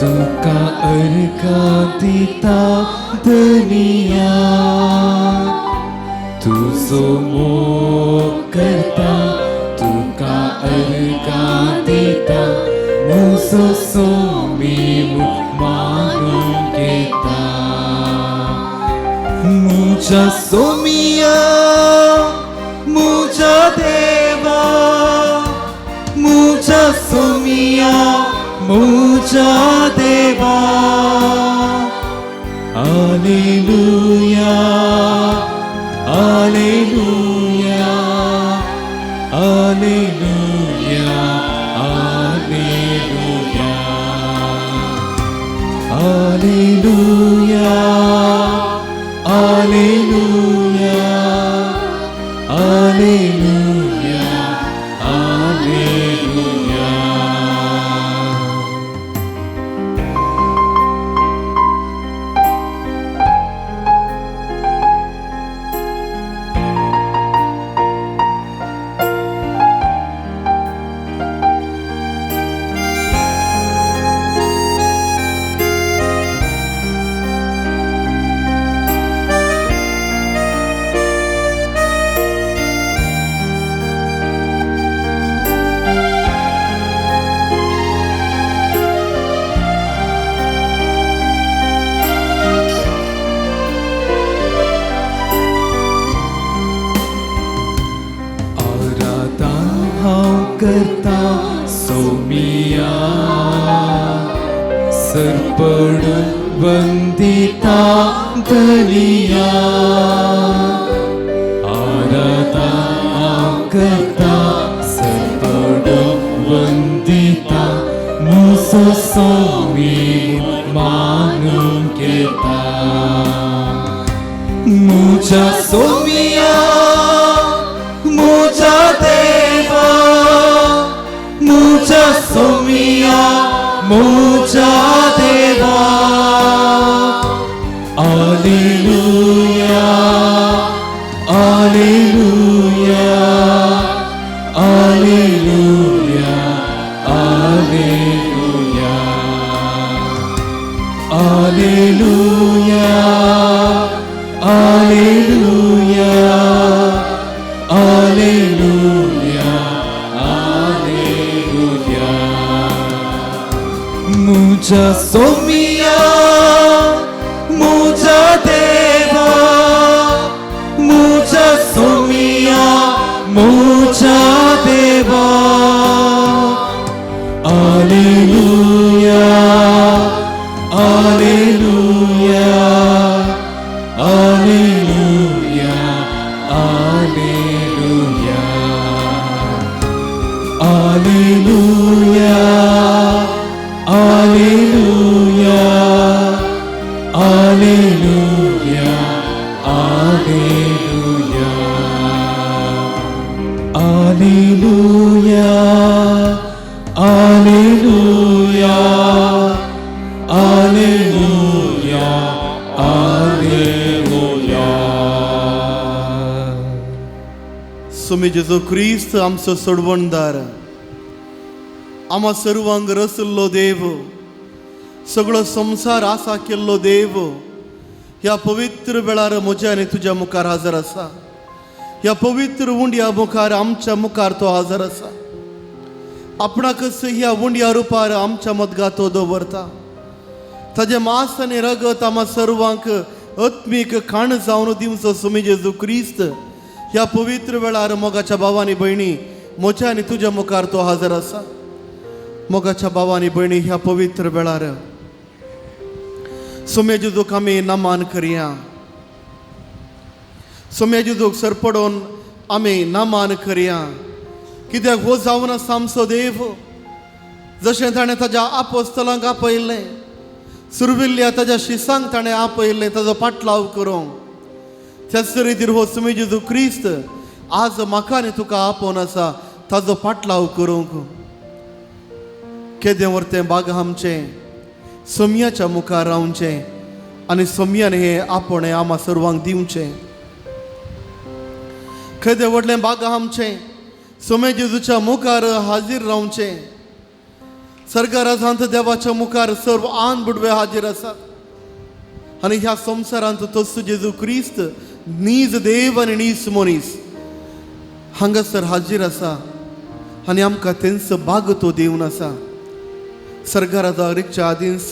तुका अर्घा दिता दुनिया तुझो मोग करता तुका अर्घा दिता मुजो सोमी मानून घेता मुझा सोमिया मुझा देवा मुझा सोमिया मुझा देवा hallelujah hallelujah hallelujah hallelujah hallelujah hallelujah hallelujah hallelujah. करता सोमिया सरपडून वंदिता दलिया आराधना करता सरपडून वंदिता मुजो सोमी मानून घेता मुझा सोमिया मुझा देवा मुझा सोमिया मुझा देवा hallelujah hallelujah hallelujah hallelujah hallelujah hallelujah hallelujah hallelujah मुझा सोमिया मुझा देवा मुझा सोमिया मुझा देवा hallelujah hallelujah hallelujah hallelujah hallelujah hallelujah hallelujah hallelujah hallelujah hallelujah hallelujah hallelujah. सुमी जेजू क्रिस्त आमचो सोडवणदार आम्हा सर्वांग रचल्लो देव सगळो संसार आसा केल्लो देव ह्या पवित्र वेळार म्हज्या आनी तुज्या मुखार हजर आसा. ह्या पवित्र उंडया मुखार आमच्या मुखार तो हजर आसा. आपणाकच ह्या उंडया रुपार आमच्या मदगां तो दवरता. ताजे मांस आनी रगत आम्हा सर्वांक आत्मीक खाण जावन दिवचो सुमी जेजू क्रिस्त ह्या पवित्र वेळार मोगाच्या भावांनी भयणी म्हज्या आनी तुज्या मुखार तो हजर आसा. मोगाच्या भावांनी भयणी ह्या पवित्र वेळार सुम्या जेजूक आमी नमान करया. सुम्या जेजूक सरपडोन आमी नमान करया कित्याक हो जावन आसा आमचो देव. जशें ताणें ताज्या आपोस्तलांक आपयल्लें सुरविल्ल्या ताज्या शिसांक ताणें आपयल्लें ताजो पाटलाव करूंक त्याच रितीन हो सुमी जेजू क्रिस्त आज म्हाका आनी तुका आपोवन आसा ताजो पाटलाव करूंक. केदें व्हरतें बाग आमचें सोमयाच्या मुखार रावचें आनी सोमयान हें आपोणें आम्हा सर्वांक दिवचें. केदें व्हडलें बाग आमचें सोमे जेजूच्या मुखार हाजीर रावचें. सर्गारांत देवाच्या मुखार सर्व आन बुडवे हाजीर आसा आनी ह्या संवसारांत तोच जेजू क्रिस्त नीज देव आनी नीज मनीस हांगासर हाजीर आसा आनी आमकां तेंचो भाग तो दिवन आसा. सर्गाराच्या आदींच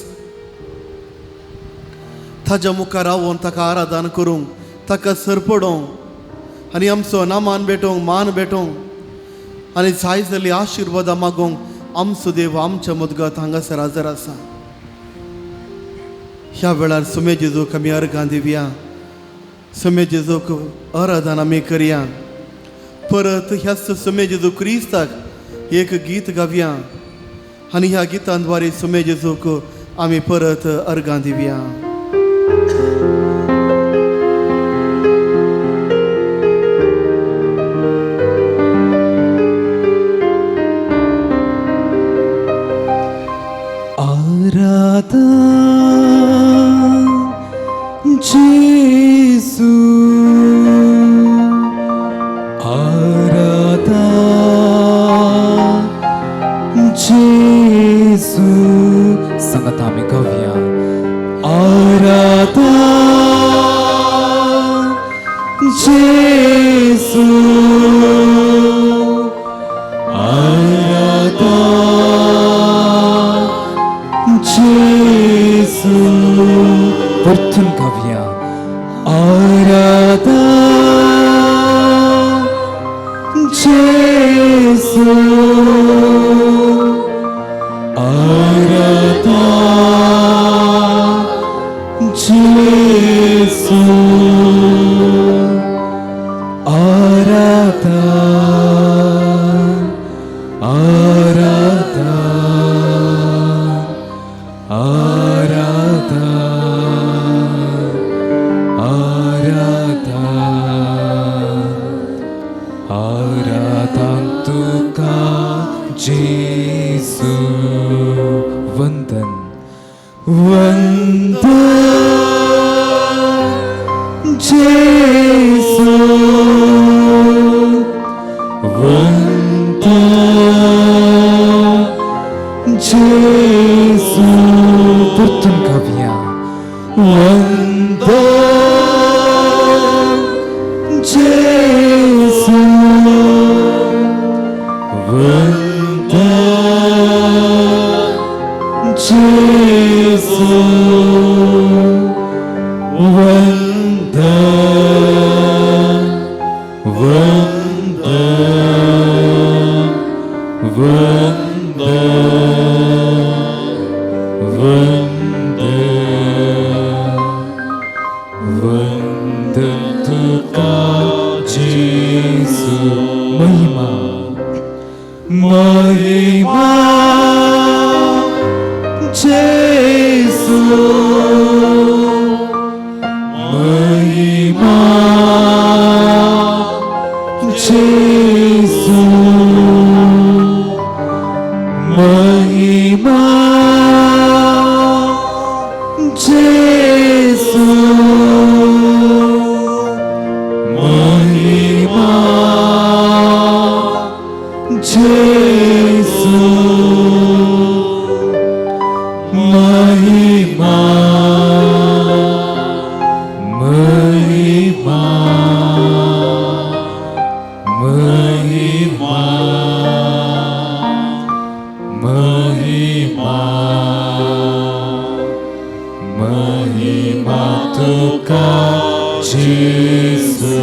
ताच्या मुखार रावून ताका आराधन करूंक ताका सरपडोवंक आनी आमचो नामान भेटोवंक मान भेटोवंक आनी जाय जाली आशिर्वादां मागोवंक आमचो देव आमच्या मुजगांत हांगासर हजर आसा. ह्या वेळार सुमे जेजूक आमी अर्घां दिवया. सुमे जेजूक आराधन आमी करया. परत ह्याच सुमे जेजू क्रिस्ताक एक गीत गावया आनी ह्या गितां द्वारे सुमे जेजूक आमी परत अर्घां दिवया. Gesù, arata, Gesù, sangat आम्ही गाऊया. Arata, Gesù, arata, Gesù. Pertun गाऊया. Arata, Gesù, arata, Gesù, arata, arata, arata. Gesù, वंदन वंदन Gesù, वंदन Gesù. Pertun गाऊया. वंदन Gesù, वंदन Gesù, वंदन वंदन वंदन वंदन तुका Gesù. महिमा महिमा Gesù, महिमा Gesù, महिमा Gesù, महिमा Gesù, महिमा महिमा महिमा महिमा महिमा तुका Gesù.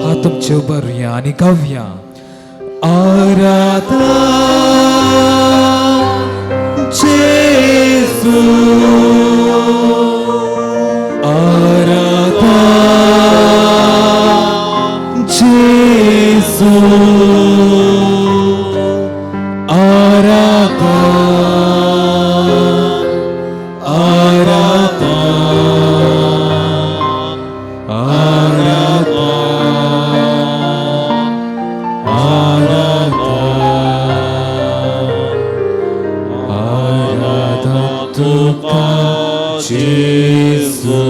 हात तुमचे उभारूया आणि गाऊया. आराधा Gesù, आराधा Gesù, आराधा आराधा आराधा आराधा तुका Gesù.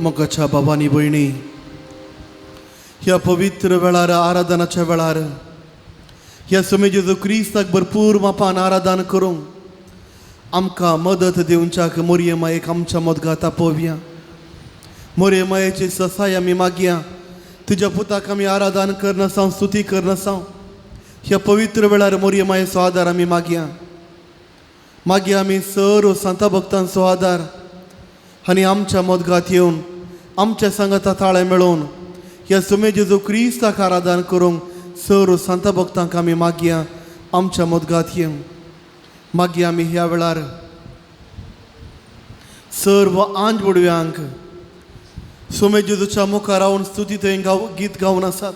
मोगाच्या बाबांनी भयणी, ह्या पवित्र वेळार आराधनाच्या वेळार ह्या समय जेजू क्रिस्ताक भरपूर मापान आराधन करूंक आमकां मदत दिवच्याक मोरये मायेक आमच्या मदगात आपोवया. मोरये मायेची ससाय आमी मागया. तुज्या पुताक आमी आराधन करनासाव स्तुती करनासाव ह्या पवित्र वेळार मोरये मायेचो आदार आमी मागया. मागया आमी सर्व संता भक्तांचो आदार आनी आमच्या मदगात येवन आमच्या संगता ताळे मेळोवन ह्या समय जेजू क्रिस्ताक आराधन करूंक सर्व संता भक्तांक आमी मागया. आमच्या मदगात येवन मागया आमी ह्या वेळार सर्व आंज बुडव्यांक सोमे जेजूच्या मुखार रावन स्तुती ते गीत गावन आसात.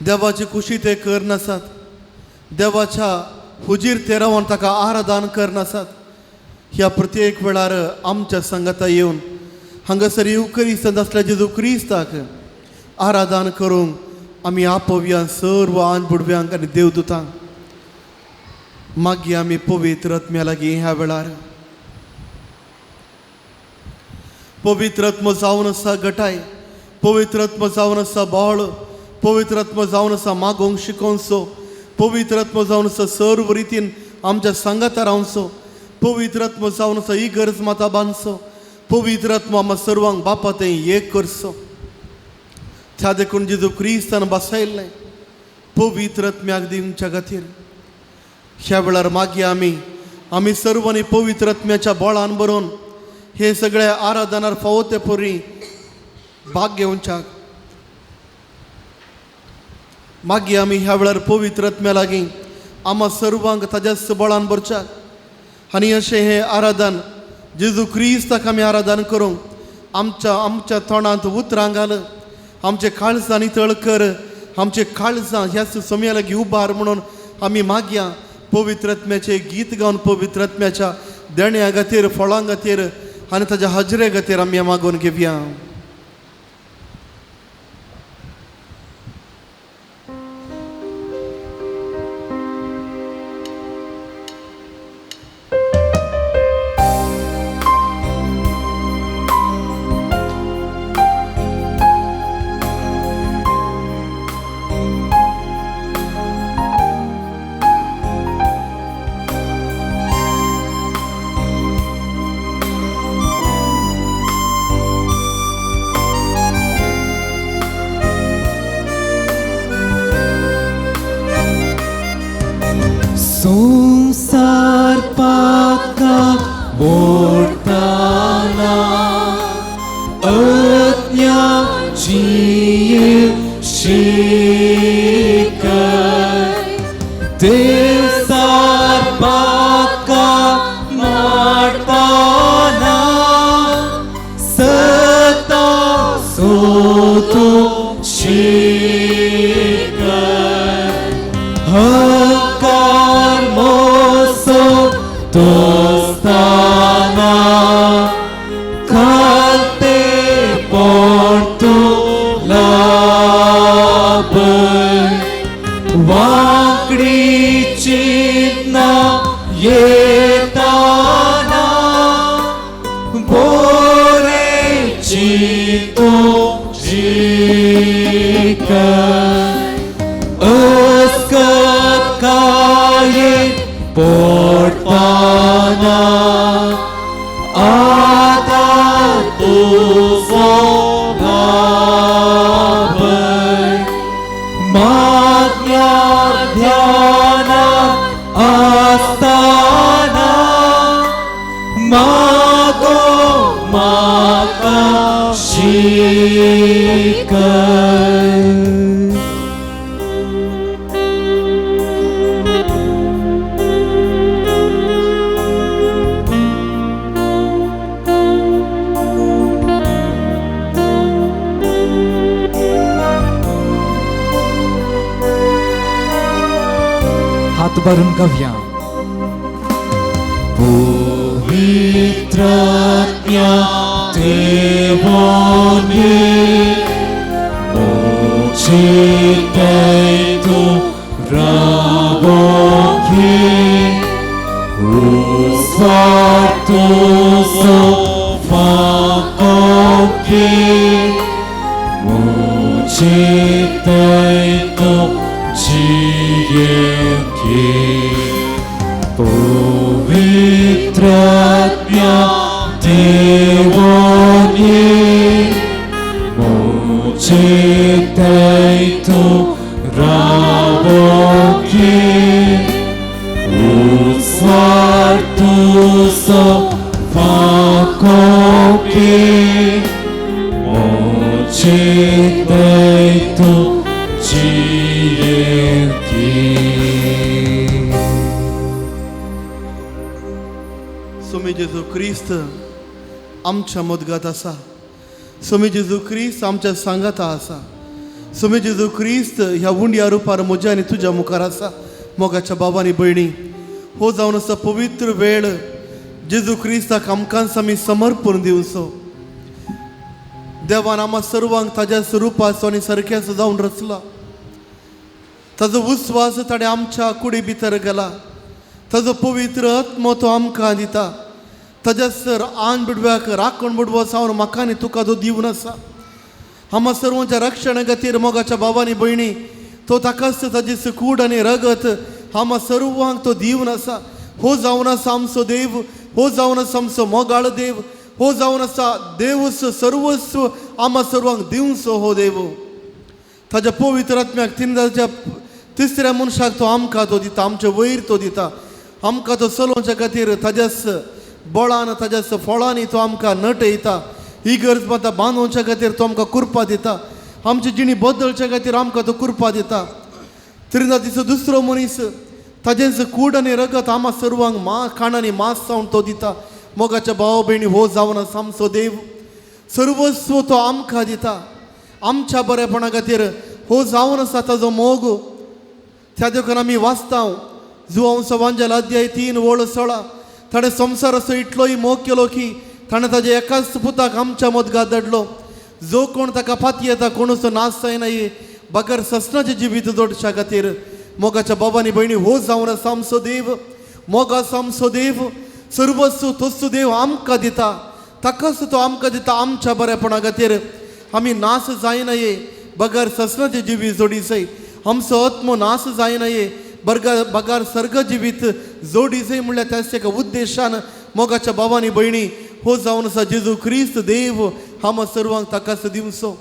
देवाची खुशी ते करन आसात. देवाच्या हुजीर ते रावन ताका आराधन करन आसात. ह्या प्रत्येक वेळार आमच्या संगता येवन हांगासर येवकरीस्त आसल्या जेजू क्रिस्ताक आराधन करूंक आमी आपोवया सर्व आंज बुडव्यांक आनी देवदूतांक. मागया आमी पवित्र आत्म्या लागीं ह्या वेळार पवित्र आत्मो जावन आसा गटाय, पवित्र आत्मो जावन आसा बोळ, पवित्र आत्मो जावन आसा मागोंक शिकोवचो, पवित्र आत्मो जावन आसा सर्व रितीन आमच्या सांगाता रावचो, पवित्र आत्मो जावन आसा ही गरज माता बांदचो, पवित्र आत्मो आम्हा सर्वांक बापा ते एक करचो. त्या देखून जेजू क्रिस्तान बसयल्लें पवित्र आत्म्याक दिवच्या खातीर ह्या वेळार मागया आमी सर्वांनी पवित्र आत्म्याच्या बोळान बरोवन हे सगळे आराधनार फावो ते परी भाग घेवच्याक मागया आमी ह्या वेळार पवित्र आत्म्या लागीं आम्हा सर्वांक ताज्याच बळान भरच्याक आनी अशें हे आराधन जेजू क्रिस्ताक आमी आराधन करूंक आमच्या तोंडांत उतरां घाल, आमचे काळजां नितळ कर, आमचे काळजां ह्या समया लागीं उबार म्हणून आमी मागया. पवित्र आत्म्याचे गीत गावन पवित्र आत्म्याच्या देण्या खातीर फळां खातीर आनी ताज्या हजरे खातीर आमी मागून घेवया. संसार पाका बोलताना अज्ञाची शिकय देसार पाका मारताना सता सोतू Dostana kalte portu labai वाकडी चिन्ना येताना बोरे चितो जिकय अस्कत काये पोटताना आता तुझो भावय मागण्या ध्याना असताना मागो माका शिकय. हात भरून गाऊया. पवित्रज्ञा देवाने मोचे तू राबोगे स्वार्थ फाकोगे मोचे 때도 지혜롭게 पवित्रात्म्या देवानी मुझे दैतो रावोके उत्सार्तुसो फाकोके मुझे दैतो 지혜롭게 स्वामी जेजू ख्रिस्त आमच्या मदगात आसा स्वामी जेजू ख्रिस्त आमच्या सांगाता आसा स्वामी जेजू ख्रिस्त ह्या उंड्या रुपार म्हज्या आनी तुज्या मुखार आसा मोगाच्या बाबांनी भयणी हो जावन आसा पवित्र वेळ जेजू ख्रिस्ताक आमकांच आमी समर्पण दिवचो देवान आम्हा सर्वांक ताज्या स्वरुपाचो आनी सारक्याचो जावन रचला ताजो उस्वास ताणें आमच्या कुडी भितर गेला ताजो पवित्र आत्मो तो आमकां दिता ताज्या सर आन बिडव्याक राखण बुडवो सावन म्हाका आनी तुका तो दिवन आसा आम्हा सर्वांच्या रक्षणा खातीर मोगाच्या बाबांनी भयणी तो ताकाच ताजी कूड आनी रगत आम्हा सर्वांक तो दिवन आसा हो जावन आसा आमचो देव हो जावन आसा आमचो मोगाळ देव हो जावन आसा देवस सर्वस्व आम्हा सर्वांक दिवचो हो देव ताज्या पवित्र आत्म्याक ताच्या तिसऱ्या मनशाक तो आमकां तो दिता आमचे वयर तो दिता आमकां तो चलोवच्या खातीर ताज्याच बळान ताज्याच फळांनी तो आमकां नटयता ही गरज माता बांदोवच्या खातीर तो आमकां कुरपा दिता आमची जिणी बदलच्या खातीर आमकां तो कुरपा दिता त्रिनादीचो दुसरो मनीस ताजेच कूड आनी रगत आम्हा सर्वांक खाण आनी मांस जावन तो दिता मोगाच्या भाव भयणी हो जावन आसा आमचो देव सर्वस्व तो आमकां दिता आमच्या बरेपणा खातीर हो जावन आसा ताजो मोग त्या देखून आमी वाचता जुवांव वांजल अध्याय 3 वळ 16 ताणें संवसार असो इतलोय मोग केलो की ताणें ताजे एकाच पुताक आमच्या मदगात धाडलो जो कोण ताका फाती येता कोणूच नाश जायना बगर ससनाचें जिवीत जोडच्या खातीर मोगाच्या बाबांनी भयणी हो जावन आसा आमचो देव मोग आसा आमचो देव सर्वस्व तोच देव आमकां दिता ताकाच तो आमकां दिता आमच्या बरेपणा खातीर आमी नाश जायना बगर ससनाचें जिवीत जोडीसय आमचो आत्मो नाश जायना बगार सर्ग जिवीत जोडीसय म्हणल्यार त्याच एका उद्देशान मोगाच्या बाबांनी भयणी हो जावन आसा जेजू ख्रिस्त देव आम्हा सर्वांक ताकाच दिवचो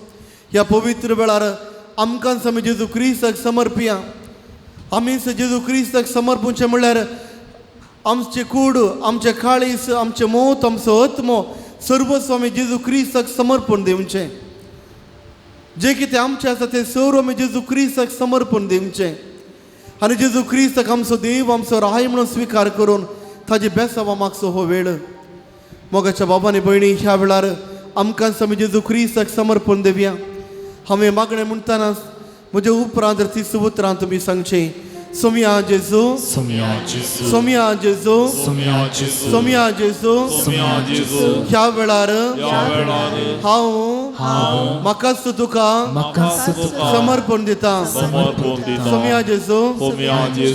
ह्या पवित्र वेळार आमकांच आमी जेजू ख्रिस्ताक समर्पिया आमीच जेजू ख्रिस्ताक समर्पूचे म्हणल्यार आमचे कूड आमचे काळीस आमचे मोत आमचो आत्मो सर्वस्व आमी जेजू ख्रिस्ताक समर्पण दिवचें जे कितें आमचें आसा तें सर्व आमी जेजू ख्रिस्ताक समर्पण दिवचें आनी जेजू ख्रिस्ताक आमचो देव आमचो राय म्हणून स्विकार करून ताजी बेसांव मागचो हो वेळ मोगाच्या बाबांनी भयणी ह्या वेळार आमकांच आमी जेजू ख्रिस्ताक समर्पण दिवया हांवें मागणें म्हणटना म्हज्या उपरांत ती उतरां तुमी सांगचें सोम्या जेजू सोम्या जेजू सोम्या जेजू सोम्या जेजू सोम्या जेजू सोम्या जेजू ह्या वेळार हांव म्हाकाच तुका समर्पण दिता सोम्या जेजू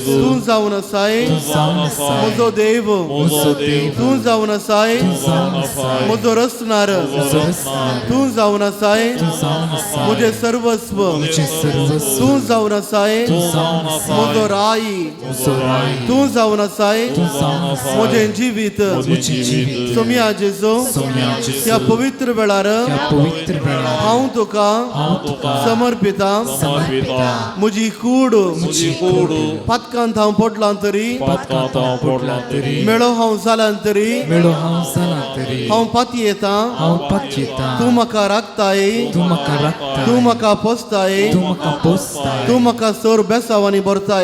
तूं जावन आसाय म्हजो देव तूं जावन आसाय म्हजो रचणार तूं जावन आसाय म्हजें सर्वस्व तूं जावन आसाय म्हजो राई तूं जावन आसाय म्हजें जिवीत सोम्या जेजू ह्या पवित्र वेळार हांव तुका समर्पिता म्हजी कूड पातकांत हांव पडलां तरी मेळो हांव जालां तरी हांव पाती येता तूं म्हाका राखताय तूं म्हाका पोसताय तूं म्हाका सर बेसांवांनी भरताय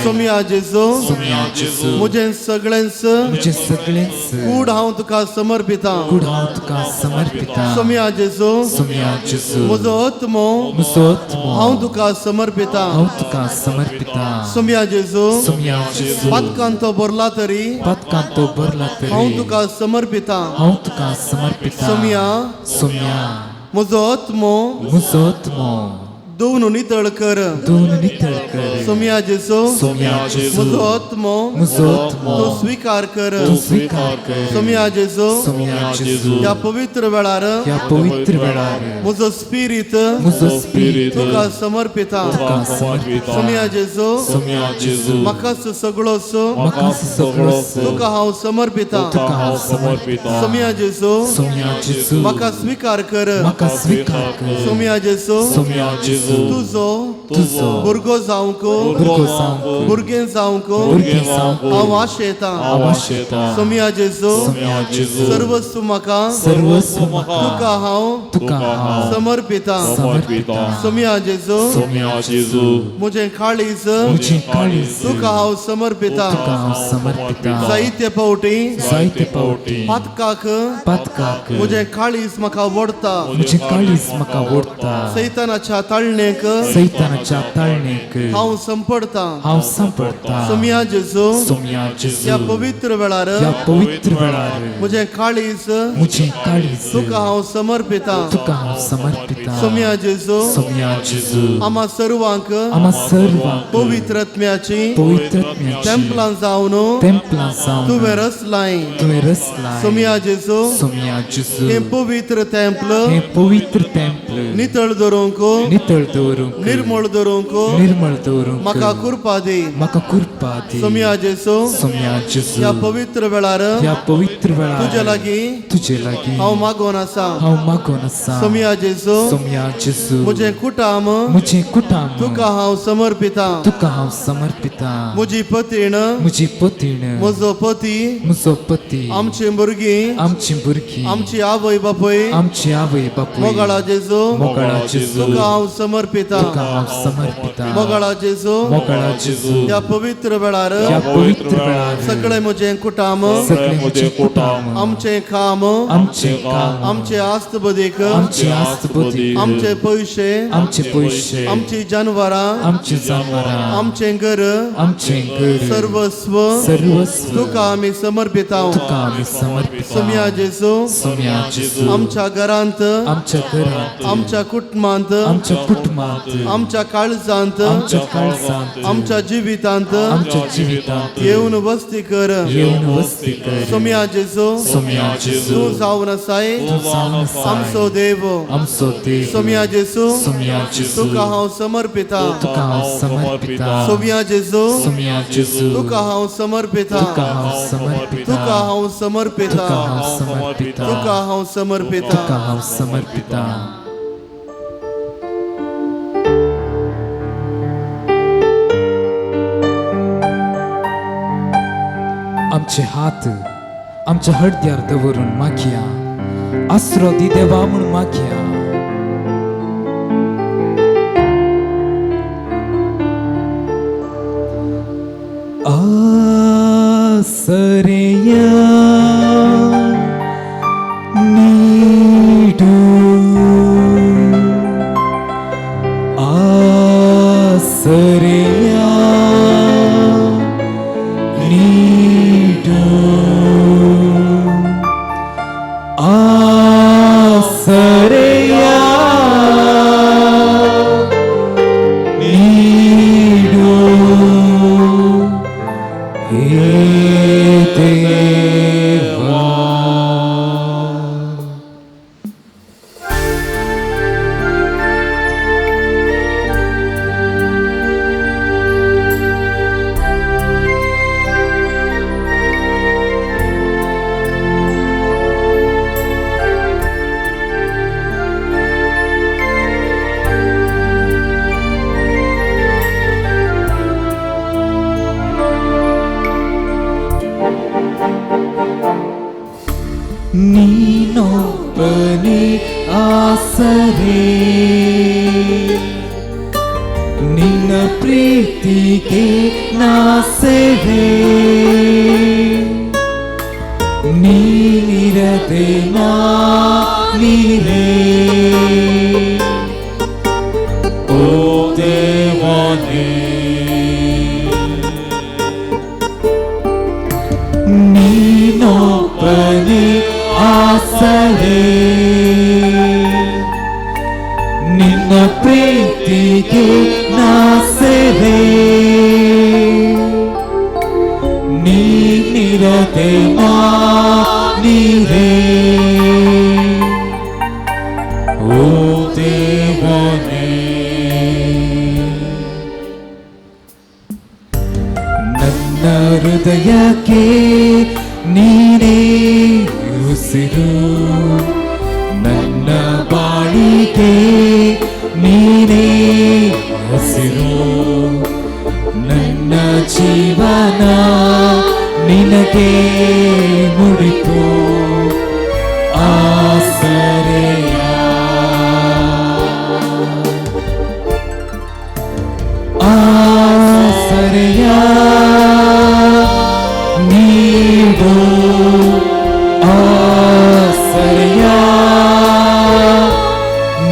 सोम्या जेजू म्हजें सगळेंच कूड हांव तुका समर्पिता सोम्या जेजू म्हजो आत्मो हांव तुका समर्पिता सोम्या जेजू पातकांत तो भरला तरी हांव तुका समर्पिता सोम्या म्हजो आत्मो दोन नितळ कर दोन नितळ कर सोम्या जेजो सोम्या जेजू म्हजो आत्मो म्हजो आत्मो तो स्वीकार कर तू स्वीकार कर सोम्या जेजो सोम्या जेजू ह्या पवित्र वेळार ह्या पवित्र वेळार म्हजो स्पिरीट म्हजो स्पिरीट तुका समर्पिता तुका समर्पिता सोम्या जेजो Sommia Gesù, म्हाकाच सगळोच म्हाका सगळो तुका हांव समर्पिता तुका हांव समर्पिता सोम्या जेजो सोम्या जेजू म्हाका स्वीकार कर म्हाका स्वीकार कर सोम्या जेजो सोम्या जेजू तुजो तुजो भुरगो जावंक भुरगो जावंक भुरगें जावंक भुरगें जावंक हांव आशेता आवाशेता सोम्या जेजो Sommia Gesù, सर्वस्व म्हाका सर्वस्व म्हाका तुका हांव तुका हांव समर्पिता समर्पिता. सोम्या जेजो Sommia Gesù, म्हजें काळीज म्हजें काळीज तुका हांव समर्पिता तुका हांव समर्पिता जायते फावटी जायते फावटी पातकाक पातकाक म्हजें काळीज म्हाका ओडता म्हजें काळीज म्हाका ओडता सैतानाच्या ताळणेक सैतानाच्या ताळणेक हांव संपडता हांव सांपडता सोम्या जेजो सोम्या ह्या जेजू पवित्र वेळार ह्या पवित्र वेळार म्हजें काळीज म्हजें काळीज तुका हांव समर्पिता तुका हांव समर्पिता सोम्या जेजो सोम्या जेजू आम्हा सर्वांक आम्हा सर्वांक पवित्रत्म्याची पवित्रत्म्याची टेंपलां जावन टेंपलां जावन तुवें रचलाय तुवें रचलाय सोम्या जेजो सोम्या जेजू हे पवित्र टेंपल हे पवित्र टेंपल नितळ दवरूंक नितळ दवरूंक निर्मळ दवरूंक निर्मळ दवरूंक म्हाका कृपा दी म्हाका कृपा दी सोम्या जेजो सोम्या जेजू ह्या पवित्र वेळार ह्या पवित्र वेळार तुजे लागीं तुजे लागीं हांव मागोन आसा हांव मागोन आसा सोम्या जेजो सोम्या जेजू म्हजें कुटाम म्हजें कुटाम तुका हांव समर्पिता तुका हांव समर्पिता म्हजी पतीण म्हजी पतीण म्हजो पती म्हजो पती आमची भुरगीं आमची भुरगीं आमची आवय बापूय आमची आवय बापूय मोगाळा जेजो मोगाळा जेजू तुका हांव समर्पिता तुका हांव समर्पिता मोगाळा जेजो मोगाळा जेजू ह्या पवित्र वेळार ह्या पवित्र वेळार सगळे म्हजें कुटाम सगळे म्हजे कुटाम आमचें काम आमचे काम आमचे आस्त बदीक आमची आस्त बुद्धी आमचे पयशे आमचे पयशे आमची जानवरां आमची जनावरां आमचें घर आमचे घर सर्वस्व सर्वस्व तुका आमी समर्पिता तुका आमी समर्पिता सोम्या जेजो सोम्या जेजू आमच्या घरांत आमच्या घरांत आमच्या कुटुंबांत आमच्या कुटुंबांत आमच्या काळजांत आमच्या काळजांत आमच्या जिवितांत आमच्या जिवितांत येवन वस्ती कर येवन वस्ती कर सोम्या जेजो सोम्या जेजू तूं जावन आसाय तूं जावन आसाय आमचो देव आमचो देव सोम्या जेजो सोम्या जेजू तुका हांव समर्पिता तुका हांव समर्पिता सोम्या जेजो सोम्या जेजू तुका हांव समर्पिता तुका हांव समर्पिता तुका हांव समर्पिता तुका हांव समर्पिता तुका हांव समर्पिता तुका हांव समर्पिता आमचे हात आमच्या हृदयार दवरून मागया आसरो दी देवा म्हूण मागया आसरेया नीडू आसरेया नीडू आसरेया नीडू हे देवा ನೀನೊಬ್ಬನೇ ಆಸರೆ ನಿನ್ನ ಪ್ರೀತಿಗೆ ನಾಸರೆ ನೀನಿರದೆ ನಾನಿರೇ ಓ ದೇವನೇ ನೀನೊಬ್ಬನೇ ಆಸರೆ ನಿನ್ನ ಪ್ರೀತಿಗೆ ನಾ ಸೆರೆ, ನೀನಿರದೆ ನಾ ನೀರೇ. ಓ ದೇವನೇ, ನನ್ನ ಹೃದಯಕ್ಕೆ ನೀನೇ ಉಸಿರು, ನನ್ನ ಬಾಳಿಗೆ ನೀನೇ ಹಸಿರು. ನನ್ನ ಜೀವನ ನಿನಗೆ ಮುಡಿತು ಆಸರೆಯ. ಆಸರೆಯ ನೀಡು, ಆಸರೆಯ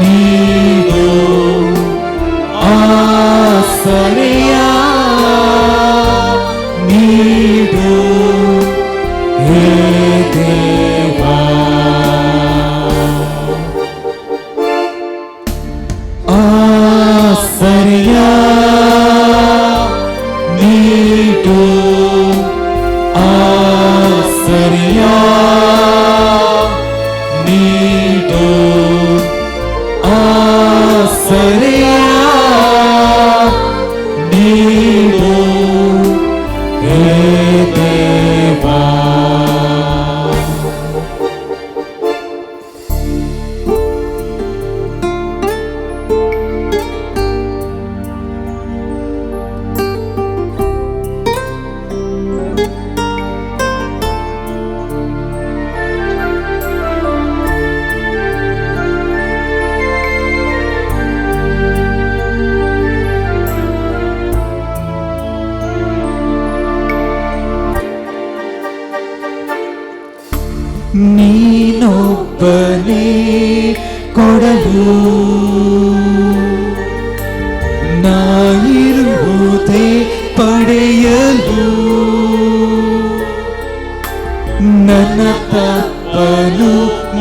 ನೀಡು, ಆಸರೆಯ ನೀಡು ಹೇ ದೇವಾ. ಆಸರೆಯ ನೀಡು, ಆಸರೆಯ ನೀಡು, ಆಸರೆಯ ನೀಡು ಹೇ ದೇವಾ. ನೀನೊಬ್ಬನೇ ಕೊಡಲು ನಾ ಇರುವುದೇ ಪಡೆಯಲು. ನನ್ನ ತಪ್ಪನು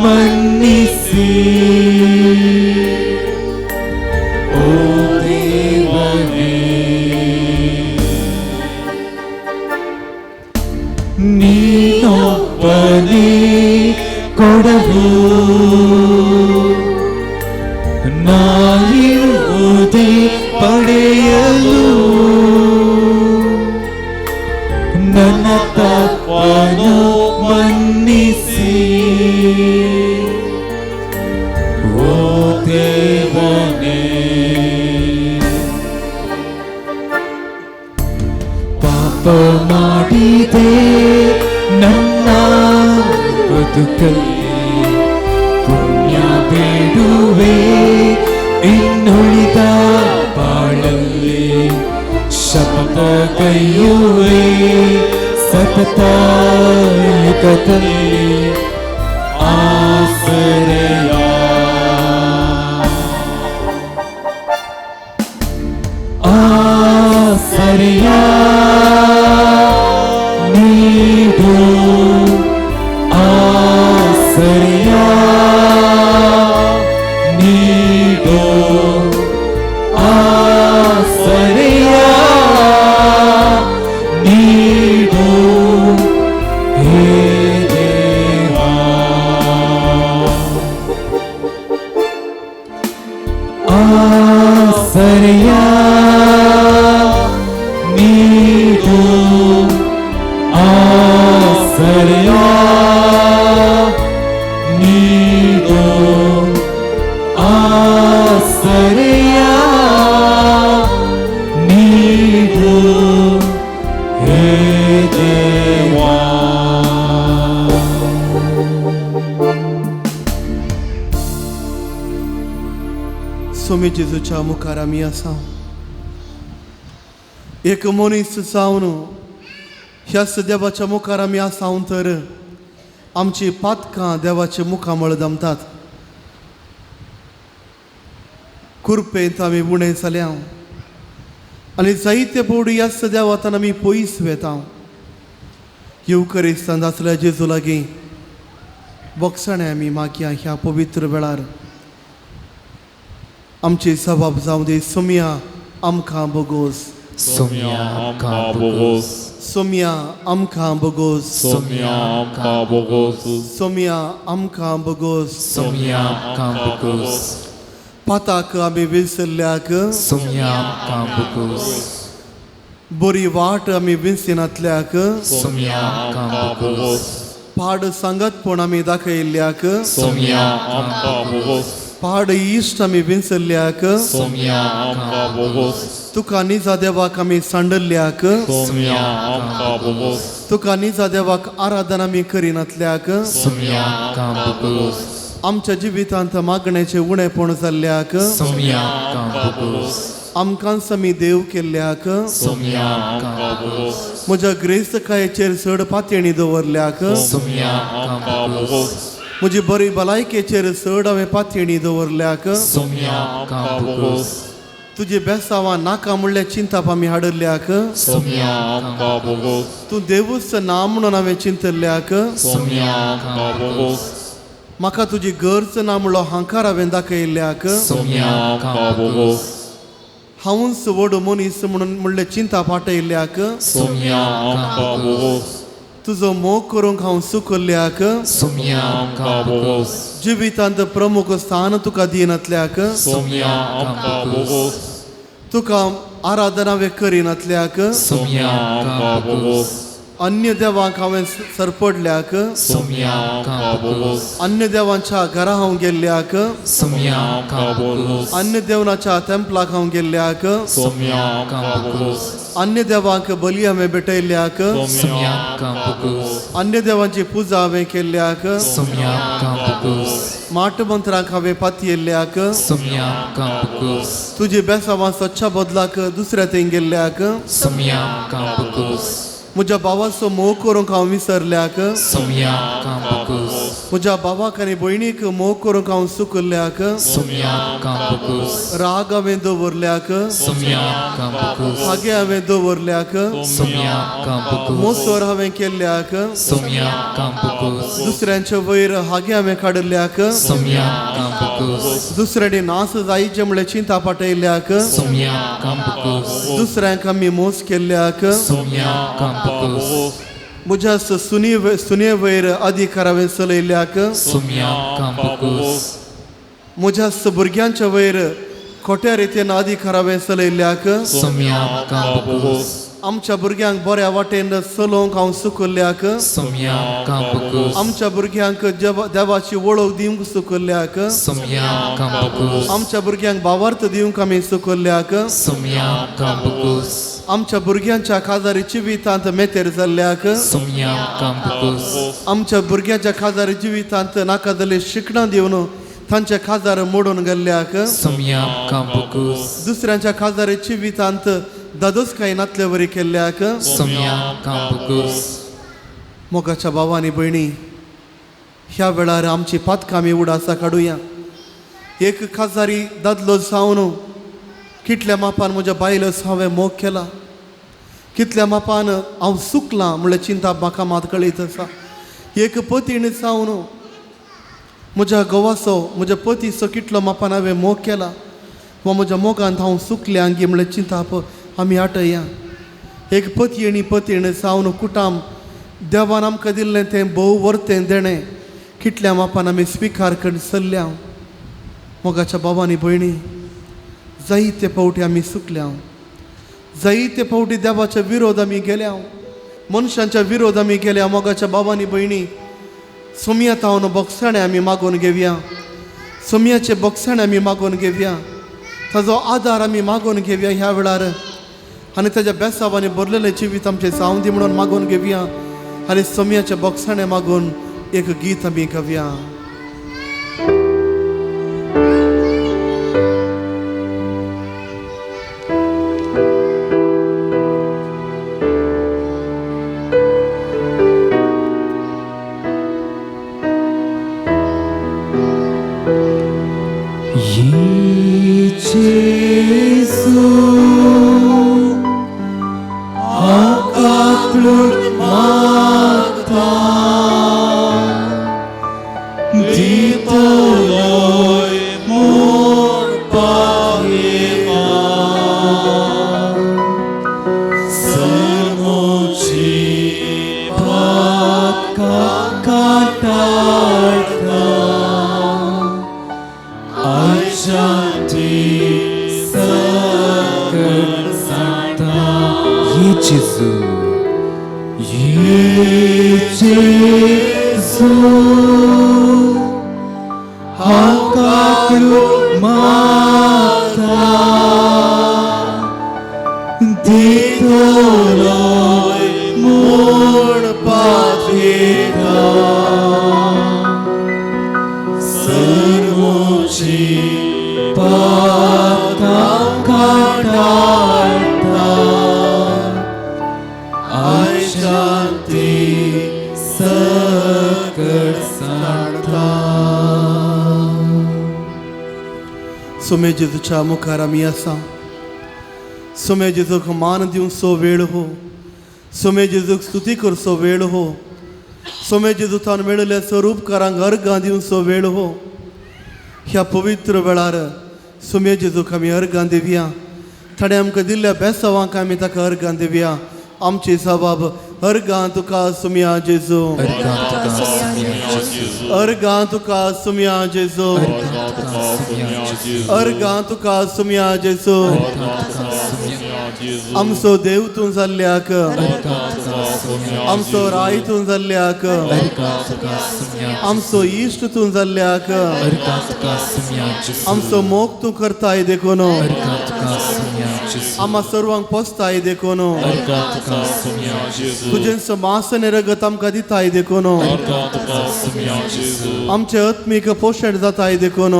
ಮನ್ನಿಸಿ ಓ ದೇವನೇ. ನೀನೊಬ್ಬನೇ ಕೊಡಲು ನಾ ಇರುವುದೇ ಪಡೆಯಲು. ನನ್ನ ತಪ್ಪನು ಮನ್ನಿಸಿ ಓ ದೇವನೇ. ಪಾಪ ಮಾಡಿದೆ ನನ್ನ ಬದುಕಲ್ಲಿ, ಪುಣ್ಯ ಬೇಡುವೆ ಇನ್ನುಳಿದ ಬಾಳಲ್ಲಿ. ಶಪಥಗೈಯುವೆ ಸತತ ಯುಗದಲ್ಲಿ ಆಸರೆಯ. ಆಸರೆಯ ನೀಡು, ಆಸರೆಯ ನೀಡು, ಆಸರೆಯ ನೀಡು ಹೇ ದೇವಾ. ಆಸರೆಯ ನೀಡು, ಆಸರೆಯ ನೀಡು, ಆಸರೆಯ ನೀಡು ಹೇ ದೇವಾ. स्वामी जेजूच्या मुखार आमी आसा. एक मनीस जावन ह्या देवाच्या मुखार आमी आसावन तर आमची पातकां देवाचे मुखामळ जमतात. कुरपेंत आमी उणें जाल्या आनी जायते बोडी ह्याच देवातान आमी पयस वेता. येवकरिस्तान आसल्या जेजू लागीं वखसाणें आमी मागया ह्या पवित्र वेळार. आमची सभाब जावं दे सोम्या आमकां बोगोस सोम्या आमकां बोगोस सोम्या आमकां बोगोस सोम्या आमकां बोगोस सोम्या आमकां बोगोस सोम्या आमकां बोगोस पाताक आमी विसरल्याक सोम्या आमकां बोगोस बरी वाट आमी विसनातल्याक सोम्या आमकां बोगोस पाड सांगतपण आमी दाखयल्ल्याक सोम्या आमकां बोगोस पाड इश्ट आमी विसरल्याक सोम्या आमकां बोगोस तुका निजा देवाक आमी सांडल्ल्याक सोम्या आमकां बोगोस तुका निजा देवाक आराधना आमी करिनातल्याक सोम्या आमकां बोगोस आमच्या जिवितांत मागण्याचे उणेपण जाल्ल्याक सोम्या आमकां बोगोस आमकांच आमी देव केल्ल्याक सोम्या आमकां बोगोस म्हज्या ग्रेस्तकायेचेर चड पातयणी दवरल्याक सोम्या आमकां बोगोस म्हजी बरी भलायकेचेर चड हांवें पातयणी दवरल्याक सोम्या आमकां बोगोस तुजी बेसांवां नाका म्हणल्या चिंताप आमी हाडल्याक सोम्या आमकां बोगोस तूं देवूच ना म्हणून हांवें चिंतल्ल्याक सोम्या आमकां बोगोस म्हाका तुजी गरज ना म्हणलो हांकार हांवें दाखयल्ल्याक सोम्या आमकां बोगोस हांवूच व्हड मनीस म्हणून म्हणले चिंता पाटयल्ल्याक सोम्या आमकां बोगोस तुजो मोग करूंक हांव सुकल्ल्याक सोम्या आमकां बोगोस जिवितांत प्रमुख स्थान तुका दिनातल्याक सोम्या आमकां बोगोस तुका आराधना हांवें करिनातल्याक सोम्या आमकां बोगोस अन्य देवांक हांवें सरपडल्याक सोम्या आमकां बोगोस अन्य देवांच्या घरा हांव गेल्ल्याक सोम्या आमकां बोगोस अन्य देवनाच्या तेंपलाक हांव गेल्ल्याक सोम्या आमकां बोगोस अन्य देवांक बली हांवें भेटयल्याक सोम्या आमकां बोगोस अन्य देवांची पुजा हांवें केल्ल्याक सोम्या आमकां बोगोस माट मंत्रांक हांवें पातयल्ल्याक सोम्या आमकां बोगोस तुजी बेसांवां स्वच्छा बदलाक दुसऱ्या थंय गेल्ल्याक सोम्या आमकां बोगोस म्हज्या भावाचो मोग करूंक हांव विसरल्याक सोम्या आमकां बोगोस म्हज्या भावाक आनी भयणीक मोग करूंक हांव सुकल्ल्याक सोम्या आमकां बोगोस राग हांवें दवरल्याक सोम्या आमकां बोगोस हागे हांवें दवरल्याक सोम्या आमकां बोगोस मोसोर हांवें केल्ल्याक सोम्या आमकां बोगोस दुसऱ्यांच्या वयर हागे हांवें काडल्याक सोम्या आमकां बोगोस दुसऱ्यानी नास जायचे म्हणल्यार चिंता पाटयल्याक सोम्या आमकां बोगोस दुसऱ्यांक आमी मोस केल्ल्याक सोम्या आमकां बोगोस म्हज्या सुने वयर अधिकार हांवें चलयल्याक सोम्या आमकां बोगोस म्हज्या भुरग्यांच्या वयर खोट्या रितीन अधिकार हांवें चलयल्याक सोम्या आमकां बोगोस आमच्या भुरग्यांक बऱ्या वाटेन चलोवंक हांव सुकल्ल्याक सोम्या आमकां बोगोस आमच्या भुरग्यांक देवाची वळख दिवंक सुकल्ल्याक सोम्या आमकां बोगोस आमच्या भुरग्यांक भावार्थ दिवंक आमी सुकल्ल्याक सोम्या आमकां बोगोस आमच्या भुरग्यांच्या काजारी जिवितांत मेतेर जाल्ल्याक सोम्या आमकां बोगोस आमच्या भुरग्यांच्या काजारी जिवितांत नाका जाल्ले शिक्षणां दिवन तांचे काजार मोडून गेल्ल्याक सोम्या आमकां बोगोस दुसऱ्यांच्या काजारी जिवितांत दादोसकाय नातले वरी केल्ल्याक सोम्या आमकां बोगोस मोगाच्या भावांनी भयणी ह्या वेळार आमची पातकां आमी उडासा काडुया एक काजारी दादलो जावन कितल्या मापान म्हज्या बायलस हांवें मोग केला कितल्या मापान हांव सुकलां म्हणल्यार चिंता म्हाका मात कळीत आसा एक पतीण जावन म्हज्या घोवाचो म्हज्या पतीचो कितलो मापान हांवें मोग केला वा म्हज्या मोगांत हांव सुकलें आंगी म्हणल्यार चिंता आमी आटया एक पती आनी पतीण जावन कुटाम देवान आमकां दिल्लें तें भोव वर्तें देणें कितल्या मापान आमी स्विकार करून चल्ल्या मोगाच्या भावांनी भयणी जायते फावटी आमी सुकल्या जायते फावटी देवाच्या विरोध आमी गेल्या मनशांच्या विरोध आमी गेल्या मोगाच्या भावांनी भयणी सोम्या तावन बोगसाणें आमी मागून घेवया सोम्याचे बोगसाणें आमी मागून घेवया ताजो आदार आमी मागून घेवया ह्या वेळार आनी ताज्या बेसांवांनी भरलेलें जिवीत आमचें जावं दी म्हणून मागून घेवया आनी सोम्याचे बोगसाणें मागून एक गीत आमी गावया Dito loy mor pa साखर सांडता येचेजू हांव काकू माता दितोलोय म्हूण पातयेता सर्वोची पातां काटाळटा आय शांती सकट सांडता सुमे जेजूच्या मुखार आमी आसा सुमे जेजूक मान दिवचो वेळ हो सुमे जेजूक स्तुती करचो वेळ हो सुमे जेजूतान मेळिल्ल्या स्वरूपकारांक अर्गां दिवचो वेळ हो ह्या पवित्र वेळार सुमे जेजूक आमी अर्गां दिवया ताणें आमकां दिल्ल्या बेसांवांक आमी ताका अर्गां दिवया आमची सबाब अर्गां तुका सुमया जेजू अर्गां तुका सुमया जेजू अर्गां तुका सुमया जेजू आमचो देव तूं जाल्ल्याक आमचो राय तूं जाल्ल्याक आमचो इश्ट तूं जाल्ल्याक आमचो मोग तूं करताय देखून आम्हा सर्वांक पोसताय देखून तुजें समासन रगत आमकां दिताय देखून आमचें आत्मीक पोशण जाताय देखून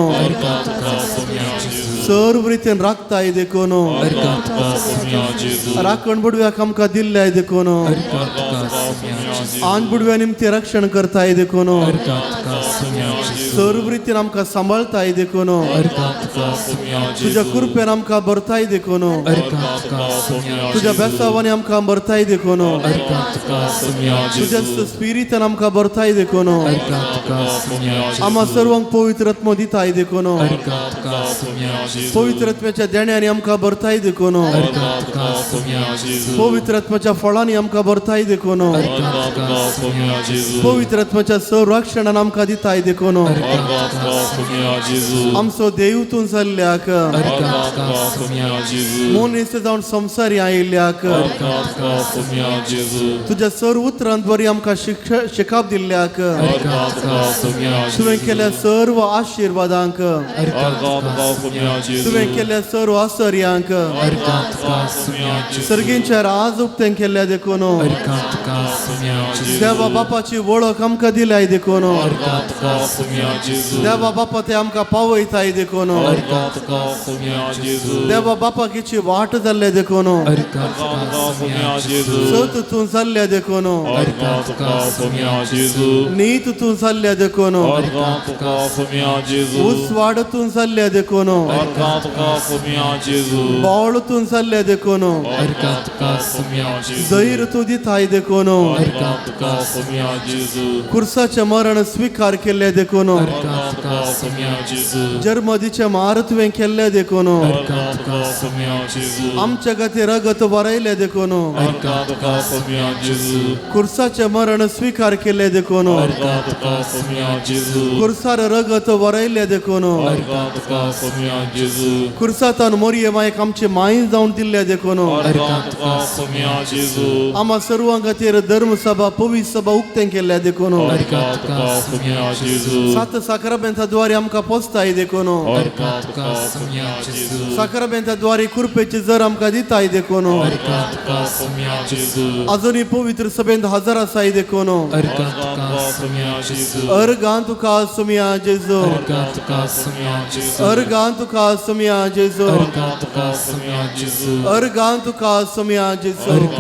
सर्व रितीन राखताय देखून राखण बुडव्याक आमकां दिल्ल्याय देखून आन बुडव्या निमती रक्षण करताय देखून सर्व रितीन आमकां सांबाळताय देखून तुज्या कृपेन आमकां भरताय देखून तुज्या बेसांवांनी आमकां भरताय देखून तुज्या स्पिरितान आमकां भरताय देखून आम्हा सर्वांक पवित्र आत्मो दिताय देखून पवित्र आत्म्याच्या देण्यांनी आमकां भरताय देखून पवित्र आत्म्याच्या फळांनी आमकां भरताय देखून पवित्र आत्म्याच्या संरक्षणान आमकां दिताय देखून आमचो देव तूं जाल्ल्याक मनीस जावन संवसारी आयिल्ल्याक तुज्या सर्व उतरांद्वारे आमकां शिकाप दिल्ल्याक तुवें केल्या सर्व आशिर्वादांक तुवें केल्या सर्व आश्चर्यांक सर्गींच्या राज उक्तें केल्ल्या देखून देवा बापाची वळख आमकां दिल्याय देखून देवा बापा ते आमकां पावयताय देखून देवा बापाकीची वाट जाल्ले देखून सत तूं जाल्ल्या देखून नीत तूं जाल्ल्या देखून उसवाड तूं जाल्ल्या देखून बोळ तूं जाल्ल्या देखून जैर तूं दिताय देखून कुर्साचें मरण स्वीकार केल्लें देखून जर्मदीचें मार तुवें केल्लें देखून आमच्या खातीर रगत वरयलें देखून कुर्साचें मरण स्वीकार केल्लें देखून कुर्सार रगत वरयलें देखून कुर्सातान मोरये मायक आमची माय जावन दिल्लें देखून आम्हा सर्वां खातीर धर्मसभा पवित्र सभा उक्तें केल्लें देखून सात साक्रामेंताद्वारे आमकां पोसताय देखून साक्रामेंताद्वारे कृपेची जर आमकां दिताय देखून अजुनूय पवित्र सभेंत हजर आसाय देखून अर्गां तुका सुमया जेजू अर्गां तुका सुमया जेजू अर्गां तुका सुमया जेजू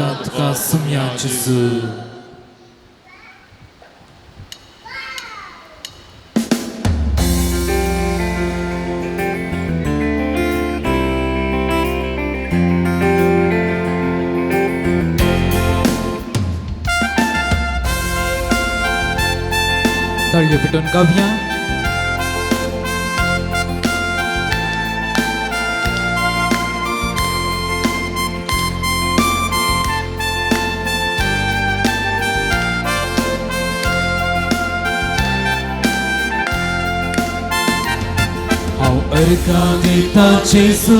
ताळयो पेटोवन गावया. हांव अर्गां दिता जेजू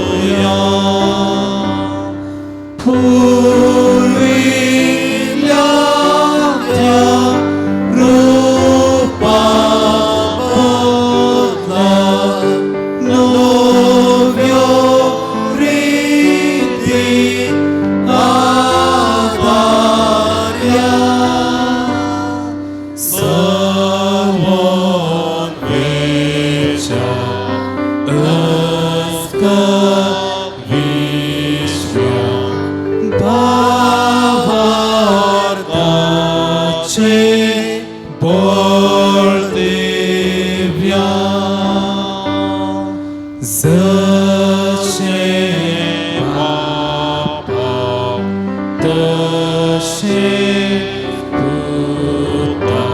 puta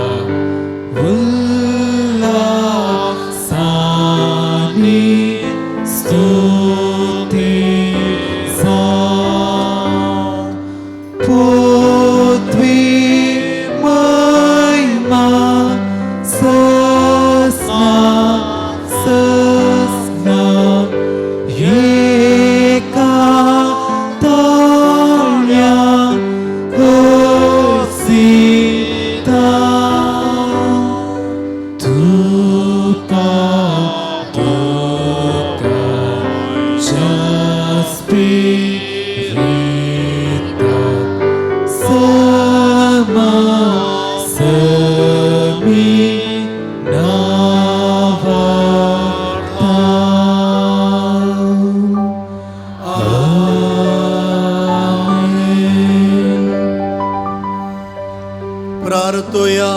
ullasaani ಸ್ತುತಿಸಾ ಪೃಥ್ವಿ Mahima ಸಸ್ನಾ ಸಸ್ನಾ ಏಕತಾಳ್ಯ ಹೋಸಿತಾ ತುಕಾ ತುಕಾ ಜಸ್ಪಿರಿತಾ sama semi navarta amen. प्रार्थोया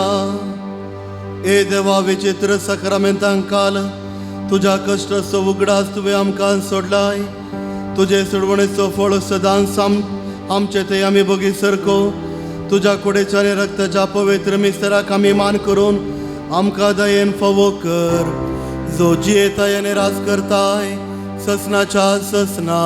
ए देवा विचित्र सक्रमेंतांकाल तुझ्या कष्टाचो उगडास तुवें आमकां सोडलाय. तुजे सोडवणेचो फळ सदांच आमचे ते आमी बगी सरको. तुझ्या कुडेच्याने रक्ताच्या पवित्र मिस्त्राक आमी मान करून आमकां दयेन फावो कर. जो जियेताय राज करताय ससनाच्या ससना.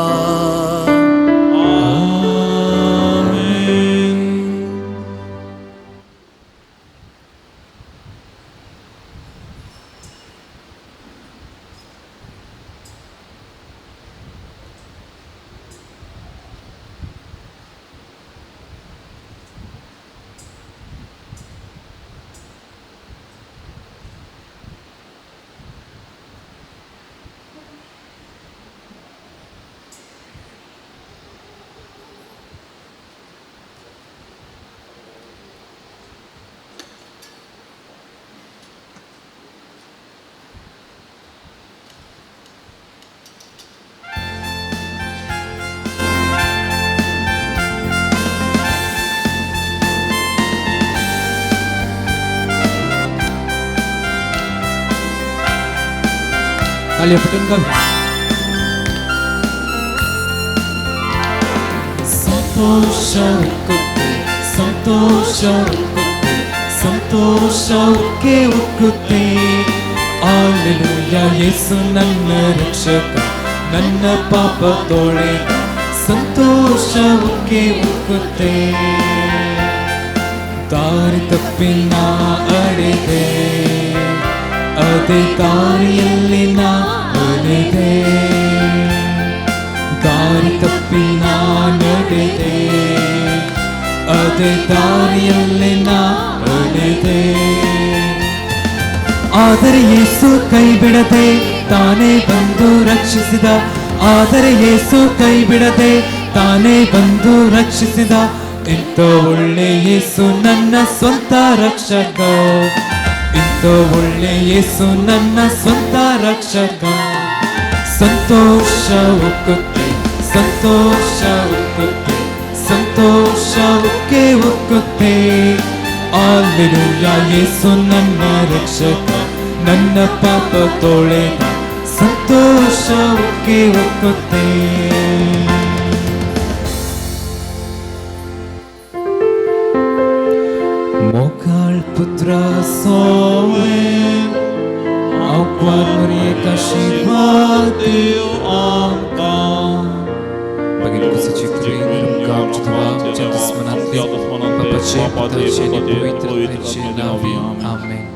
Kalian putun kami. ಸಂತೋಷಕ್ಕೆ ಸಂತೋಷಕ್ಕೆ ಉಕ್ಕುತ್ತೆ. Alleluia, ಯೇಸು ನನ್ನ ರಕ್ಷಕ, ನನ್ನ ಪಾಪ ತೊಳೆದ. ಸಂತೋಷಕ್ಕೆ ಉಕ್ಕುತ್ತೆ. ದಾರಿ ತಪ್ಪಿ ನಾ ಅಡೆದೆ, ಅದೇ ದಾರಿಯಲ್ಲಿ ನಾ ಅಲೆದೆ. ದಾರಿ ತಪ್ಪಿ ನಾ ನಡೆದೆ, ಅದೇ ದಾರಿಯಲ್ಲಿ ನಾ ಅಲೆದೆ. ಆದರೆ ಯೇಸು ಕೈ ಬಿಡದೆ ತಾನೇ ಬಂದು ರಕ್ಷಿಸಿದ. ಆದರೆ ಯೇಸು ಕೈ ಬಿಡದೆ ತಾನೇ ಬಂದು ರಕ್ಷಿಸಿದ. ಇಂಥ ಒಳ್ಳೆ ಯೇಸು ನನ್ನ ಸ್ವಂತ ರಕ್ಷಕ. ಇಂಥ ಒಳ್ಳೆ ಯೇಸು ನನ್ನ ಸ್ವಂತ ರಕ್ಷಕ. ಸಂತೋಷ ಉಕ್ಕುತ್ತೆ, ಸಂತೋಷ ಉಕ್ಕುತ್ತೆ, ಸಂತೋಷಕ್ಕೆ ಉಕ್ಕುತ್ತೆ. Alleluia, ಯೇಸು ನನ್ನ ರಕ್ಷಕ, ನನ್ನ ಪಾಪ ತೊಳೆದ. ಸಂತೋಷಕ್ಕೆ ಉಕ್ಕುತ್ತೆ. Mokal putra soen, aukwan merieka shivadeu angkang. Bagi ku secitri dalam kau jatuh semenanti, Bapa Cipta Cini Pavitra Nabi. Amin.